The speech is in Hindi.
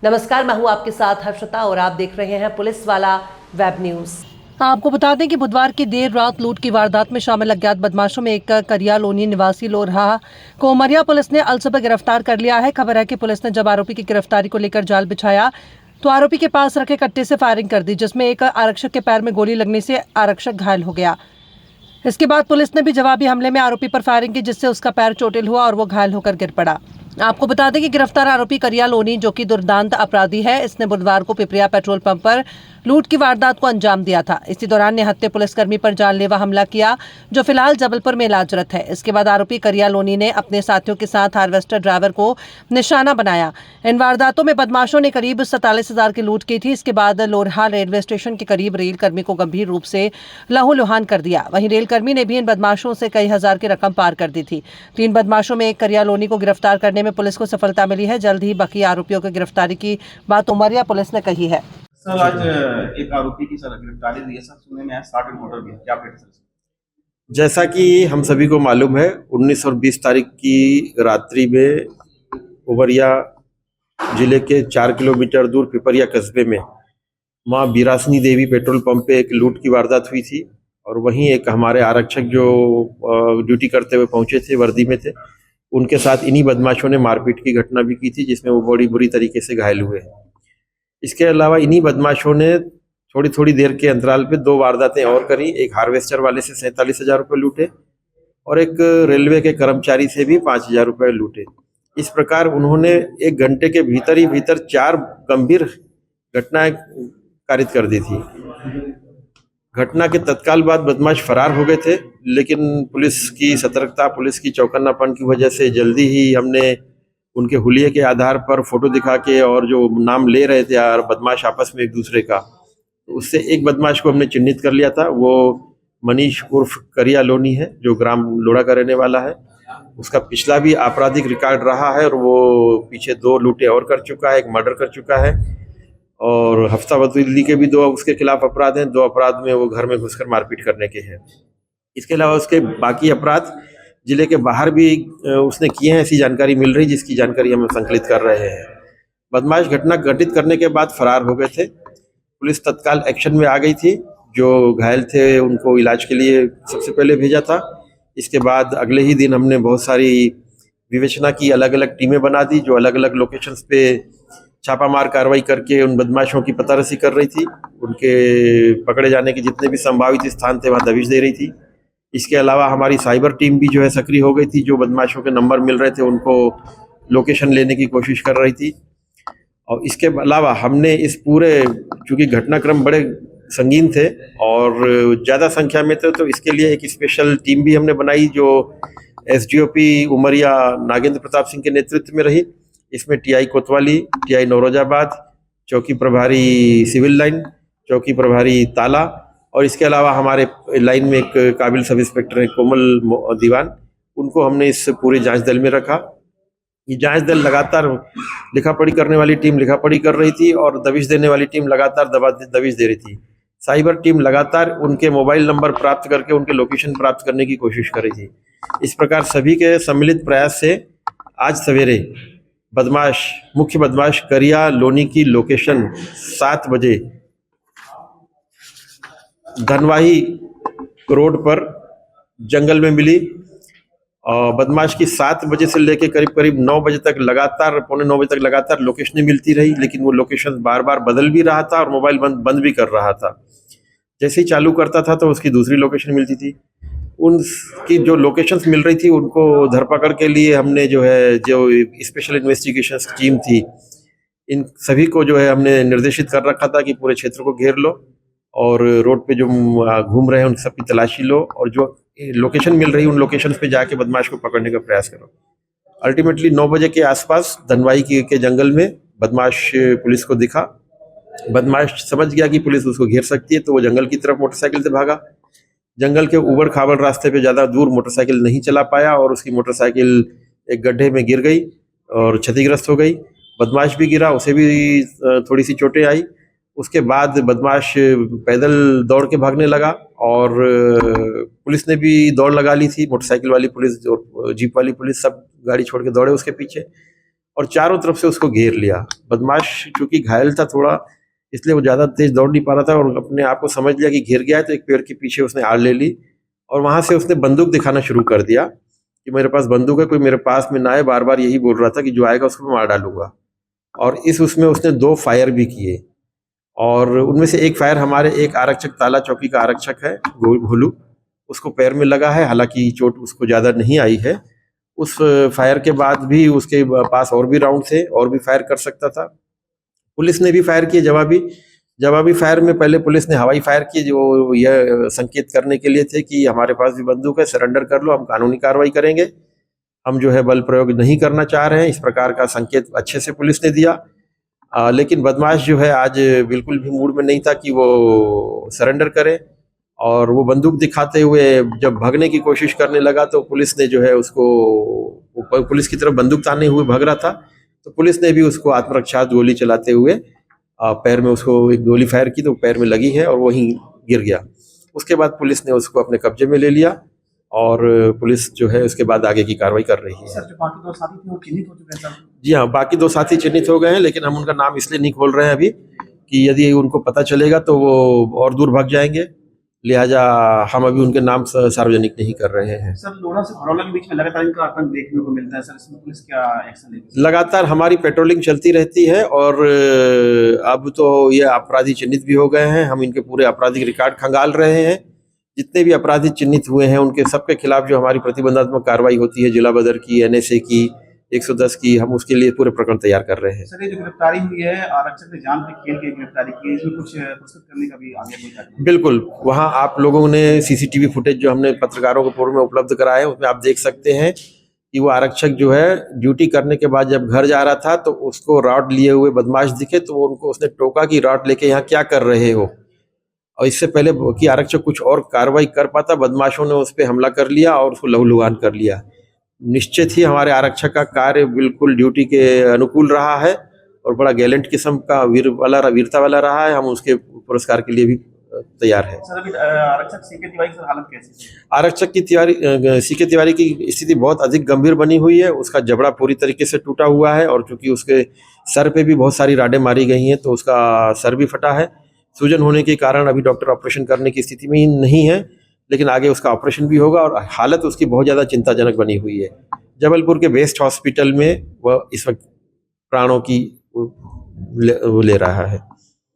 नमस्कार, मैं हूं आपके साथ हर्षिता और आप देख रहे हैं पुलिस वाला वेब न्यूज। आपको बता दें कि बुधवार की देर रात लूट की वारदात में शामिल अज्ञात बदमाशों में एक करिया लोनी निवासी लोरहा को उमरिया पुलिस ने अलसुबह गिरफ्तार कर लिया है। खबर है कि पुलिस ने जब आरोपी की गिरफ्तारी को लेकर जाल बिछाया तो आरोपी के पास रखे कट्टे से फायरिंग कर दी, जिसमें एक आरक्षक के पैर में गोली लगने से आरक्षक घायल हो गया। इसके बाद पुलिस ने भी जवाबी हमले में आरोपी पर फायरिंग की, जिससे उसका पैर चोटिल हुआ और वो घायल होकर गिर पड़ा। आपको बता दें कि गिरफ्तार आरोपी करिया लोनी, जो कि दुर्दांत अपराधी है, इसने बुधवार को पिपरिया पेट्रोल पंप पर लूट की वारदात को अंजाम दिया था। इसी दौरान निहत्थे पुलिसकर्मी पर जानलेवा हमला किया, जो फिलहाल जबलपुर में इलाजरत है। इसके बाद आरोपी करिया लोनी ने अपने साथियों के साथ हार्वेस्टर ड्राइवर को निशाना बनाया। इन वारदातों में बदमाशों ने करीब 47,000 की लूट की थी। इसके बाद लोरहा रेलवे स्टेशन के करीब रेल कर्मी को गंभीर रूप से लहूलुहान कर दिया। वहीं रेल कर्मी ने भी इन बदमाशों से कई हजार की रकम पार कर दी थी। 3 बदमाशों में एक करिया लोनी को गिरफ्तार करने में पुलिस को सफलता मिली है। जल्द ही बाकी आरोपियों की गिरफ्तारी की बात उमरिया पुलिस ने कही है। सर, आज एक आरोपी की सर गिरफ्तारी हुई है। सर, सुनने में आया 60 एनकाउंटर भी है, क्या अपडेट है सर? जैसा कि हम सभी को मालूम है, 19 और 20 तारीख की रात्रि में उमरिया जिले के 4 किलोमीटर दूर पिपरिया कस्बे में मां बीरासनी देवी पेट्रोल पंप पे एक लूट की वारदात हुई थी। और वहीं एक हमारे आरक्षक जो ड्यूटी करते हुए पहुंचे थे, वर्दी में थे, उनके साथ इन्हीं बदमाशों ने मारपीट की घटना भी की थी, जिसमें वो बड़ी बुरी तरीके से घायल हुए हैं। इसके अलावा इन्हीं बदमाशों ने थोड़ी थोड़ी देर के अंतराल पे 2 वारदातें और करी। एक हार्वेस्टर वाले से 47,000 रुपये लूटे और एक रेलवे के कर्मचारी से भी 5,000 रुपये लूटे। इस प्रकार उन्होंने 1 घंटे के भीतर ही 4 गंभीर घटनाएं कारित कर दी थी। घटना के तत्काल बाद बदमाश फरार हो गए थे, लेकिन पुलिस की सतर्कता, पुलिस की चौकन्नापन की वजह से जल्दी ही हमने उनके हुलिये के आधार पर फोटो दिखा के और जो नाम ले रहे थे यार बदमाश आपस में एक दूसरे का, तो उससे एक बदमाश को हमने चिन्हित कर लिया था। वो मनीष उर्फ करिया लोनी है, जो ग्राम लोड़ा का रहने वाला है। उसका पिछला भी आपराधिक रिकॉर्ड रहा है और वो पीछे 2 लूटें और कर चुका है, एक मर्डर कर चुका है और हफ्ता वसूली के भी 2 उसके खिलाफ अपराध हैं। 2 अपराध में वो घर में घुसकर मारपीट करने के हैं। इसके अलावा उसके बाकी अपराध जिले के बाहर भी उसने किए हैं, ऐसी जानकारी मिल रही, जिसकी जानकारी हम संकलित कर रहे हैं। बदमाश घटना घटित करने के बाद फरार हो गए थे। पुलिस तत्काल एक्शन में आ गई थी। जो घायल थे उनको इलाज के लिए सबसे पहले भेजा था। इसके बाद अगले ही दिन हमने बहुत सारी विवेचना की, अलग अलग टीमें बना दी, जो अलग अलग लोकेशंस पे छापामार कार्रवाई करके उन बदमाशों की पतारसी कर रही थी। उनके पकड़े जाने के जितने भी संभावित स्थान थे वहाँ दबिश दे रही थी। इसके अलावा हमारी साइबर टीम भी जो है सक्रिय हो गई थी। जो बदमाशों के नंबर मिल रहे थे उनको लोकेशन लेने की कोशिश कर रही थी। और इसके अलावा हमने इस पूरे, चूंकि घटनाक्रम बड़े संगीन थे और ज़्यादा संख्या में थे, तो इसके लिए एक स्पेशल टीम भी हमने बनाई, जो एसडीओपी उमरिया नागेंद्र प्रताप सिंह के नेतृत्व में रही। इसमें टीआई कोतवाली, टीआई नौरोजाबाद, चौकी प्रभारी सिविल लाइन, चौकी प्रभारी ताला, और इसके अलावा हमारे लाइन में एक काबिल सब इंस्पेक्टर है कोमल दीवान, उनको हमने इस पूरे जांच दल में रखा। ये जांच दल लगातार लिखापढ़ी करने वाली टीम लिखापढ़ी कर रही थी और दबिश देने वाली टीम लगातार दबिश दे रही थी। साइबर टीम लगातार उनके मोबाइल नंबर प्राप्त करके उनके लोकेशन प्राप्त करने की कोशिश कर रही थी। इस प्रकार सभी के सम्मिलित प्रयास से आज सवेरे मुख्य बदमाश करिया लोनी की लोकेशन 7 बजे धनवाही रोड पर जंगल में मिली। और बदमाश की 7 बजे से लेकर करीब 9 बजे तक लगातार, पौने 9 बजे तक लगातार लोकेशनें मिलती रही, लेकिन वो लोकेशन बार बार बदल भी रहा था और मोबाइल बंद भी कर रहा था। जैसे ही चालू करता था तो उसकी दूसरी लोकेशन मिलती थी। उनकी जो लोकेशंस मिल रही थी उनको धरपकड़ के लिए हमने जो स्पेशल इन्वेस्टिगेशन टीम थी, इन सभी को जो है हमने निर्देशित कर रखा था कि पूरे क्षेत्र को घेर लो और रोड पे जो घूम रहे हैं उन सबकी तलाशी लो और जो लोकेशन मिल रही है उन लोकेशन पे जाके बदमाश को पकड़ने का प्रयास करो। अल्टीमेटली 9 बजे के आसपास धनवाई के जंगल में बदमाश पुलिस को दिखा। बदमाश समझ गया कि पुलिस उसको घेर सकती है, तो वो जंगल की तरफ मोटरसाइकिल से भागा। जंगल के उबड़ खाबड़ रास्ते पे ज़्यादा दूर मोटरसाइकिल नहीं चला पाया और उसकी मोटरसाइकिल एक गड्ढे में गिर गई और क्षतिग्रस्त हो गई। बदमाश भी गिरा, उसे भी थोड़ी सी चोटें आई। उसके बाद बदमाश पैदल दौड़ के भागने लगा और पुलिस ने भी दौड़ लगा ली थी। मोटरसाइकिल वाली पुलिस और जीप वाली पुलिस सब गाड़ी छोड़ के दौड़े उसके पीछे। और चारों तरफ से उसको घेर लिया। बदमाश चूंकि घायल था थोड़ा, इसलिए वो ज़्यादा तेज दौड़ नहीं पा रहा था और अपने आप को समझ लिया कि घिर गया है, तो एक पेड़ के पीछे उसने आड़ ले ली और वहाँ से उसने बंदूक दिखाना शुरू कर दिया कि मेरे पास बंदूक है, कोई मेरे पास में ना आए। बार बार यही बोल रहा था कि जो आएगा उसको मैं मार डालूंगा। और उसमें उसने 2 फायर भी किए और उनमें से एक फायर हमारे एक आरक्षक, ताला चौकी का आरक्षक है भोलू, उसको पैर में लगा है, हालांकि चोट उसको ज़्यादा नहीं आई है। उस फायर के बाद भी उसके पास और भी राउंड थे, और भी फायर कर सकता था। पुलिस ने भी फायर किए जवाबी फायर में पहले पुलिस ने हवाई फायर किए, जो यह संकेत करने के लिए थे कि हमारे पास भी बंदूक है, सरेंडर कर लो, हम कानूनी कार्रवाई करेंगे, हम जो है बल प्रयोग नहीं करना चाह रहे हैं। इस प्रकार का संकेत अच्छे से पुलिस ने दिया। लेकिन बदमाश जो है आज बिल्कुल भी मूड में नहीं था कि वो सरेंडर करे, और वो बंदूक दिखाते हुए जब भागने की कोशिश करने लगा तो पुलिस ने जो है उसको, पुलिस की तरफ बंदूक ताने हुए भाग रहा था, तो पुलिस ने भी उसको आत्मरक्षा गोली चलाते हुए पैर में उसको एक गोली फायर की, तो पैर में लगी है और वहीं गिर गया। उसके बाद पुलिस ने उसको अपने कब्जे में ले लिया और पुलिस जो है उसके बाद आगे की कार्रवाई कर रही है। सर, जो बाकी 2 साथी थे वो चिन्हित हो चुके हैं सर? जी हाँ, बाकी 2 साथी चिन्हित हो गए हैं, लेकिन हम उनका नाम इसलिए नहीं खोल रहे हैं अभी कि यदि उनको पता चलेगा तो वो और दूर भाग जाएंगे, लिहाजा हम अभी उनके नाम सार्वजनिक नहीं कर रहे हैं। सर, लोढ़ा से भरौला के बीच में लगातार इनका आतंक देखने को मिलता है सर, इसमें पुलिस क्या एक्शन लेगी? लगातार हमारी पेट्रोलिंग चलती रहती है और अब तो ये अपराधी चिन्हित भी हो गए हैं। हम इनके पूरे आपराधिक रिकॉर्ड खंगाल रहे हैं। जितने भी अपराधी चिन्हित हुए हैं उनके सबके खिलाफ जो हमारी प्रतिबंधात्मक कार्रवाई होती है, जिला बदर की, एनएसए की, 110 की, हम उसके लिए पूरे प्रकरण तैयार कर रहे हैं। सर, ये जो गिरफ्तारी हुई है, आरक्षक ने जान पे खेल के गिरफ्तारी की है, इसमें कुछ प्रस्तुत करने का भी आगे कोई कार्यक्रम? बिल्कुल, वहाँ आप लोगों ने सीसीटीवी फुटेज जो हमने पत्रकारों को पूर्व में उपलब्ध कराए हैं उसमें आप देख सकते हैं कि वो आरक्षक जो है ड्यूटी करने के बाद जब घर जा रहा था तो उसको रॉड लिए हुए बदमाश दिखे, तो उनको उसने टोका कि रॉड लेके यहाँ क्या कर रहे हो। और इससे पहले कि आरक्षक कुछ और कार्रवाई कर पाता, बदमाशों ने उस पर हमला कर लिया और उसको लहूलुहान कर लिया। निश्चित ही हमारे आरक्षक का कार्य बिल्कुल ड्यूटी के अनुकूल रहा है और बड़ा गैलेंट किस्म का वीरता वाला रहा है। हम उसके पुरस्कार के लिए भी तैयार है। सर, अभी आरक्षक सीके तिवारी की हालत कैसी है? आरक्षक की सीके तिवारी की स्थिति बहुत अधिक गंभीर बनी हुई है। उसका जबड़ा पूरी तरीके से टूटा हुआ है और चूंकि उसके सर पे भी बहुत सारी राडें मारी गई हैं तो उसका सर भी फटा है। सूजन होने के कारण अभी डॉक्टर ऑपरेशन करने की स्थिति में नहीं है, लेकिन आगे उसका ऑपरेशन भी होगा और हालत उसकी बहुत ज़्यादा चिंताजनक बनी हुई है। जबलपुर के बेस्ट हॉस्पिटल में वह इस वक्त प्राणों की ले रहा है।